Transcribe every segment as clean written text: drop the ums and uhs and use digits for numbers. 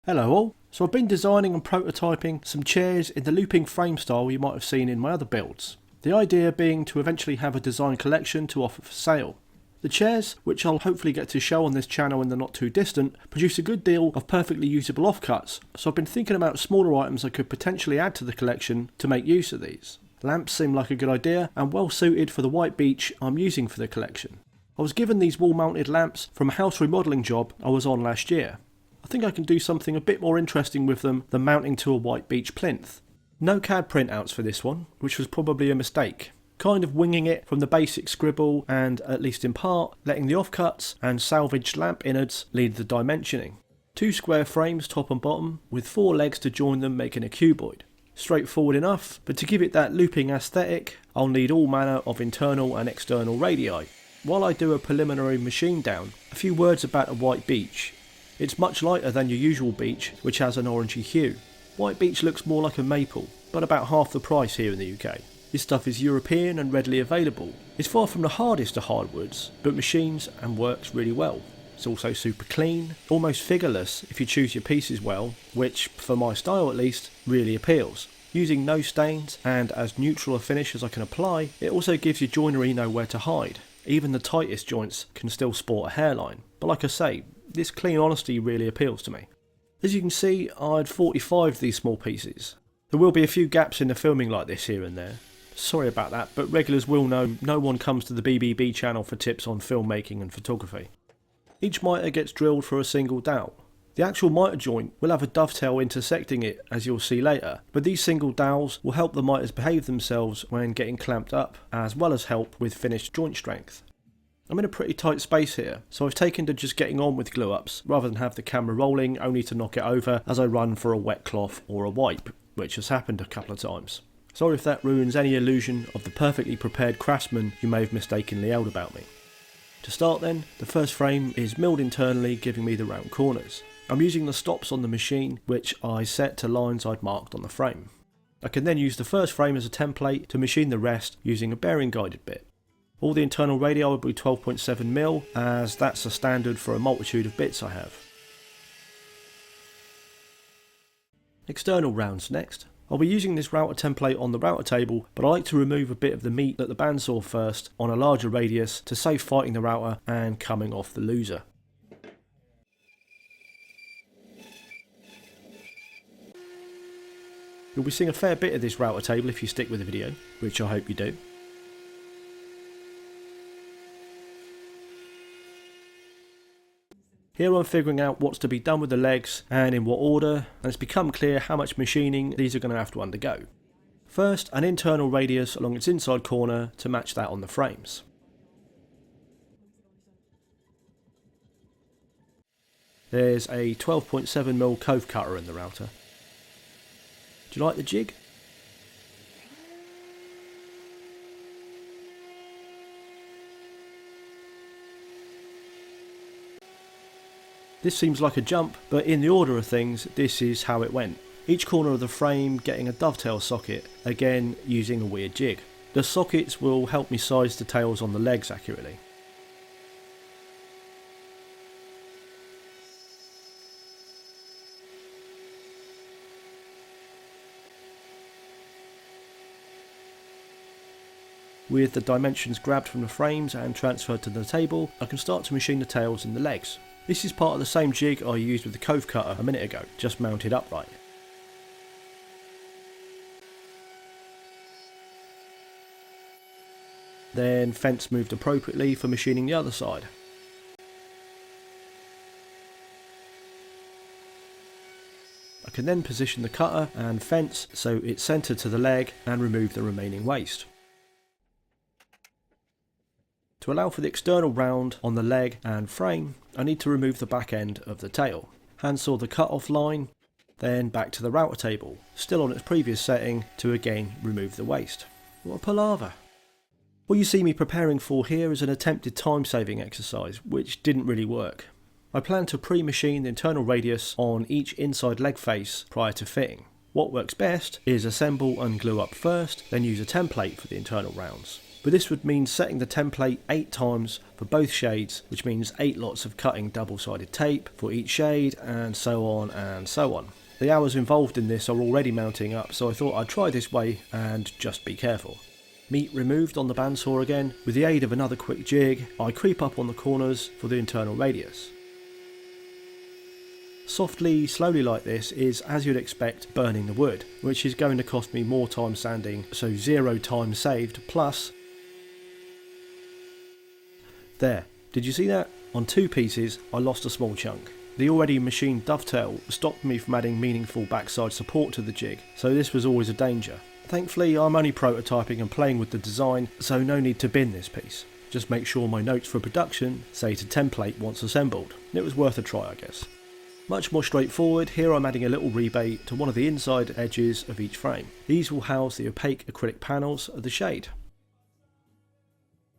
Hello all. So I've been designing and prototyping some chairs in the looping frame style you might have seen in my other builds. The idea being to eventually have a design collection to offer for sale. The chairs, which I'll hopefully get to show on this channel in the not too distant, produce a good deal of perfectly usable offcuts, so I've been thinking about smaller items I could potentially add to the collection to make use of these. Lamps seem like a good idea and well suited for the white beech I'm using for the collection. I was given these wall mounted lamps from a house remodelling job I was on last year. I think I can do something a bit more interesting with them than mounting to a white beech plinth. No CAD printouts for this one, which was probably a mistake. Kind of winging it from the basic scribble and, at least in part, letting the offcuts and salvaged lamp innards lead the dimensioning. 2 square frames top and bottom, with 4 legs to join them making a cuboid. Straightforward enough, but to give it that looping aesthetic, I'll need all manner of internal and external radii. While I do a preliminary machine down, a few words about a white beech. It's much lighter than your usual beech, which has an orangey hue. White beech looks more like a maple, but about half the price here in the UK. This stuff is European and readily available. It's far from the hardest of hardwoods, but machines and works really well. It's also super clean, almost figureless if you choose your pieces well, which, for my style at least, really appeals. Using no stains and as neutral a finish as I can apply, it also gives your joinery nowhere to hide. Even the tightest joints can still sport a hairline, but like I say, this clean honesty really appeals to me. As you can see, I had 45 of these small pieces. There will be a few gaps in the filming like this here and there. Sorry about that, but regulars will know no one comes to the BBB channel for tips on filmmaking and photography. Each mitre gets drilled for a single dowel. The actual mitre joint will have a dovetail intersecting it, as you'll see later, but these single dowels will help the mitres behave themselves when getting clamped up, as well as help with finished joint strength. I'm in a pretty tight space here, so I've taken to just getting on with glue ups, rather than have the camera rolling only to knock it over as I run for a wet cloth or a wipe, which has happened a couple of times. Sorry if that ruins any illusion of the perfectly prepared craftsman you may have mistakenly held about me. To start then, the first frame is milled internally, giving me the round corners. I'm using the stops on the machine, which I set to lines I'd marked on the frame. I can then use the first frame as a template to machine the rest using a bearing guided bit. All the internal radii will be 12.7mm, as that's a standard for a multitude of bits I have. External rounds next. I'll be using this router template on the router table, but I like to remove a bit of the meat at the bandsaw first on a larger radius to save fighting the router and coming off the loser. You'll be seeing a fair bit of this router table if you stick with the video, which I hope you do. Here I'm figuring out what's to be done with the legs and in what order, and it's become clear how much machining these are going to have to undergo. First, an internal radius along its inside corner to match that on the frames. There's a 12.7mm cove cutter in the router. Do you like the jig? This seems like a jump, but in the order of things, this is how it went. Each corner of the frame getting a dovetail socket, again using a weird jig. The sockets will help me size the tails on the legs accurately. With the dimensions grabbed from the frames and transferred to the table, I can start to machine the tails and the legs. This is part of the same jig I used with the cove cutter a minute ago, just mounted upright. Then fence moved appropriately for machining the other side. I can then position the cutter and fence so it's centred to the leg and remove the remaining waste. To allow for the external round on the leg and frame, I need to remove the back end of the tail. Handsaw the cut off line, then back to the router table, still on its previous setting, to again remove the waste. What a palaver. What you see me preparing for here is an attempted time saving exercise, which didn't really work. I plan to pre-machine the internal radius on each inside leg face prior to fitting. What works best is assemble and glue up first, then use a template for the internal rounds. But this would mean setting the template 8 times for both shades, which means 8 lots of cutting double-sided tape for each shade, and so on and so on. The hours involved in this are already mounting up, so I thought I'd try this way and just be careful. Meat removed on the bandsaw again. With the aid of another quick jig, I creep up on the corners for the internal radius. Softly, slowly like this is, as you'd expect, burning the wood, which is going to cost me more time sanding, so 0 time saved, plus... There, did you see that? On 2 pieces, I lost a small chunk. The already machined dovetail stopped me from adding meaningful backside support to the jig, so this was always a danger. Thankfully, I'm only prototyping and playing with the design, so no need to bin this piece. Just make sure my notes for production say to template once assembled. It was worth a try, I guess. Much more straightforward, here I'm adding a little rebate to one of the inside edges of each frame. These will house the opaque acrylic panels of the shade.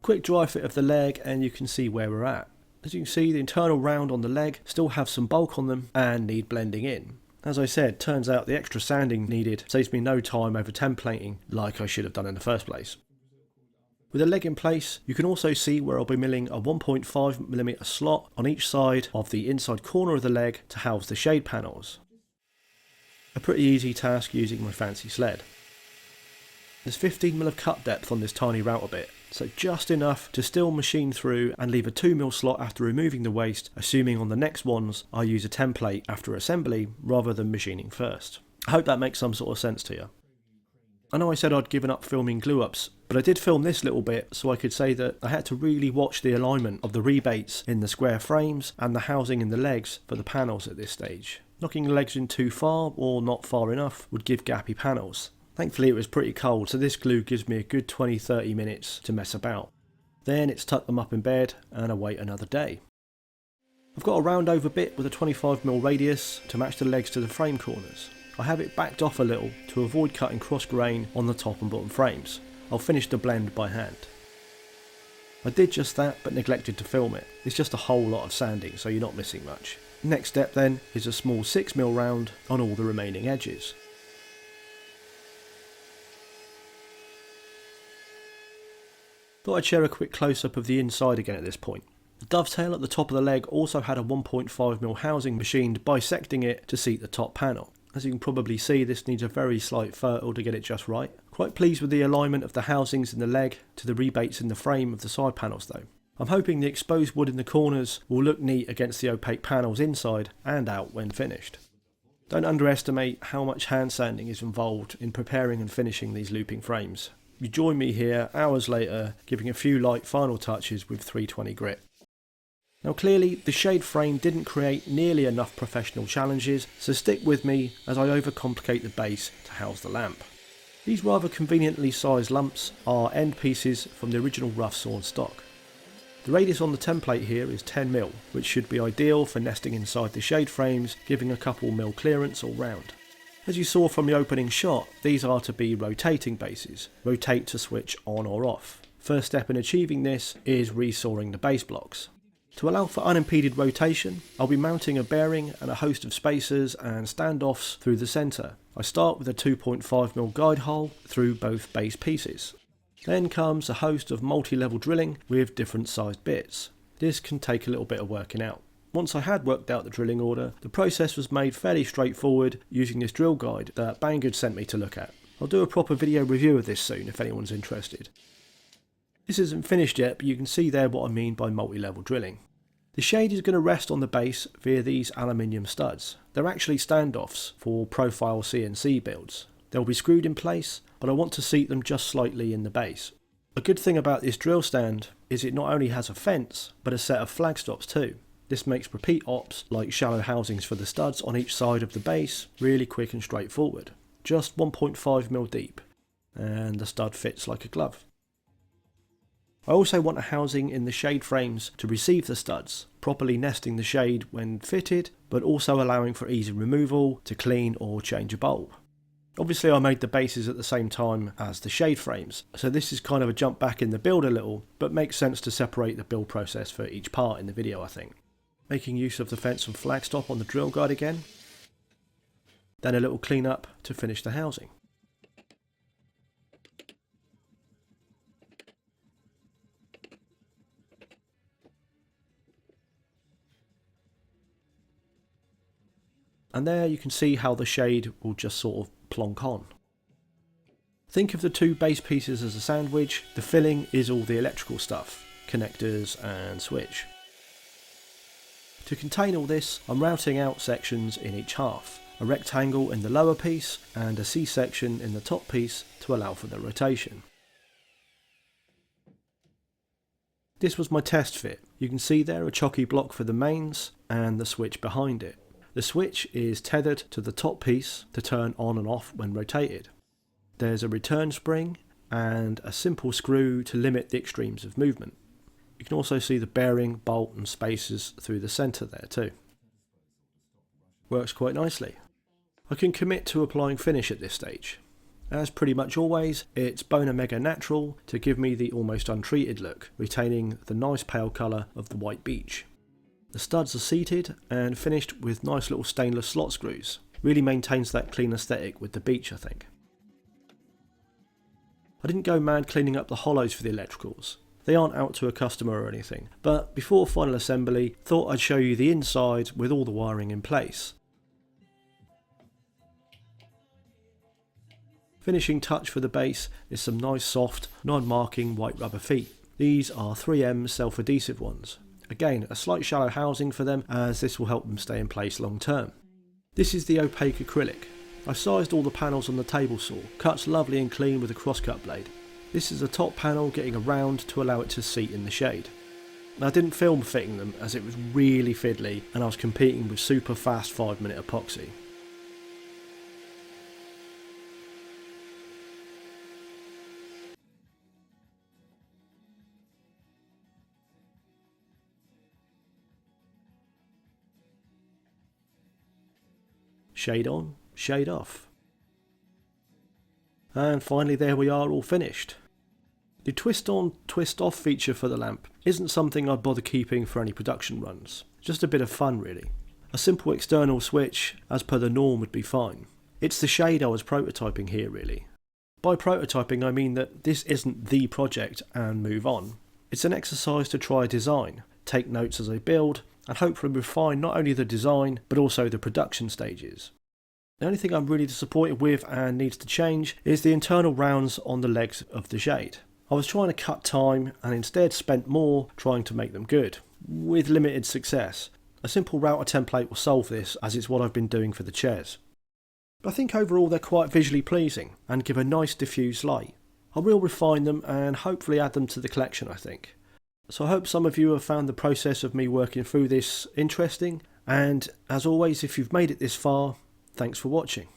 Quick dry fit of the leg and you can see where we're at. As you can see, the internal round on the leg still have some bulk on them and need blending in. As I said, turns out the extra sanding needed saves me no time over templating like I should have done in the first place. With the leg in place, you can also see where I'll be milling a 1.5mm slot on each side of the inside corner of the leg to house the shade panels. A pretty easy task using my fancy sled. There's 15mm of cut depth on this tiny router bit, so just enough to still machine through and leave a 2mm slot after removing the waste, assuming on the next ones I use a template after assembly rather than machining first. I hope that makes some sort of sense to you. I know I said I'd given up filming glue ups, but I did film this little bit so I could say that I had to really watch the alignment of the rebates in the square frames and the housing in the legs for the panels at this stage. Knocking the legs in too far or not far enough would give gappy panels. Thankfully it was pretty cold, so this glue gives me a good 20-30 minutes to mess about. Then it's tuck them up in bed and await another day. I've got a round over bit with a 25mm radius to match the legs to the frame corners. I have it backed off a little to avoid cutting cross grain on the top and bottom frames. I'll finish the blend by hand. I did just that but neglected to film it. It's just a whole lot of sanding, so you're not missing much. Next step then is a small 6mm round on all the remaining edges. Thought I'd share a quick close-up of the inside again at this point. The dovetail at the top of the leg also had a 1.5mm housing machined, bisecting it to seat the top panel. As you can probably see, this needs a very slight fertile to get it just right. Quite pleased with the alignment of the housings in the leg to the rebates in the frame of the side panels though. I'm hoping the exposed wood in the corners will look neat against the opaque panels inside and out when finished. Don't underestimate how much hand sanding is involved in preparing and finishing these looping frames. You join me here hours later, giving a few light final touches with 320 grit. Now clearly the shade frame didn't create nearly enough professional challenges, so stick with me as I overcomplicate the base to house the lamp. These rather conveniently sized lumps are end pieces from the original rough sawn stock. The radius on the template here is 10mm, which should be ideal for nesting inside the shade frames, giving a couple mil clearance all round. As you saw from the opening shot, these are to be rotating bases. Rotate to switch on or off. First step in achieving this is resawing the base blocks. To allow for unimpeded rotation, I'll be mounting a bearing and a host of spacers and standoffs through the centre. I start with a 2.5mm guide hole through both base pieces. Then comes a host of multi-level drilling with different sized bits. This can take a little bit of working out. Once I had worked out the drilling order, the process was made fairly straightforward using this drill guide that Banggood sent me to look at. I'll do a proper video review of this soon if anyone's interested. This isn't finished yet, but you can see there what I mean by multi-level drilling. The shade is going to rest on the base via these aluminium studs. They're actually standoffs for profile CNC builds. They'll be screwed in place, but I want to seat them just slightly in the base. A good thing about this drill stand is it not only has a fence, but a set of flag stops too. This makes repeat ops, like shallow housings for the studs on each side of the base, really quick and straightforward. Just 1.5mm deep, and the stud fits like a glove. I also want a housing in the shade frames to receive the studs, properly nesting the shade when fitted, but also allowing for easy removal to clean or change a bulb. Obviously I made the bases at the same time as the shade frames, so this is kind of a jump back in the build a little, but makes sense to separate the build process for each part in the video I think. Making use of the fence and flag stop on the drill guide again, then a little clean up to finish the housing. and there you can see how the shade will just sort of plonk on. Think of the two base pieces as a sandwich. The filling is all the electrical stuff, connectors and switch. To contain all this, I'm routing out sections in each half, a rectangle in the lower piece and a C-section in the top piece to allow for the rotation. This was my test fit. You can see there a chocky block for the mains and the switch behind it. The switch is tethered to the top piece to turn on and off when rotated. There's a return spring and a simple screw to limit the extremes of movement. You can also see the bearing, bolt and spacers through the centre there too. Works quite nicely. I can commit to applying finish at this stage. As pretty much always, it's Bona Mega Natural to give me the almost untreated look, retaining the nice pale colour of the white beech. The studs are seated and finished with nice little stainless slot screws. Really maintains that clean aesthetic with the beech, I think. I didn't go mad cleaning up the hollows for the electricals. They aren't out to a customer or anything, but before final assembly, thought I'd show you the inside with all the wiring in place. Finishing touch for the base is some nice soft, non-marking white rubber feet. These are 3M self-adhesive ones. Again, a slight shallow housing for them as this will help them stay in place long term. This is the opaque acrylic. I sized all the panels on the table saw, cuts lovely and clean with a crosscut blade. This is a top panel getting around to allow it to seat in the shade. Now, I didn't film fitting them as it was really fiddly and I was competing with super fast 5-minute epoxy. Shade on, shade off. And finally there we are, all finished. The twist on, twist off feature for the lamp isn't something I'd bother keeping for any production runs. Just a bit of fun really. A simple external switch as per the norm would be fine. It's the shade I was prototyping here really. By prototyping I mean that this isn't the project and move on. It's an exercise to try a design, take notes as I build, and hopefully refine not only the design but also the production stages. The only thing I'm really disappointed with and needs to change is the internal rounds on the legs of the shade. I was trying to cut time and instead spent more trying to make them good, with limited success. A simple router template will solve this as it's what I've been doing for the chairs. But I think overall they're quite visually pleasing and give a nice diffuse light. I will refine them and hopefully add them to the collection I think. So I hope some of you have found the process of me working through this interesting, and as always if you've made it this far, thanks for watching.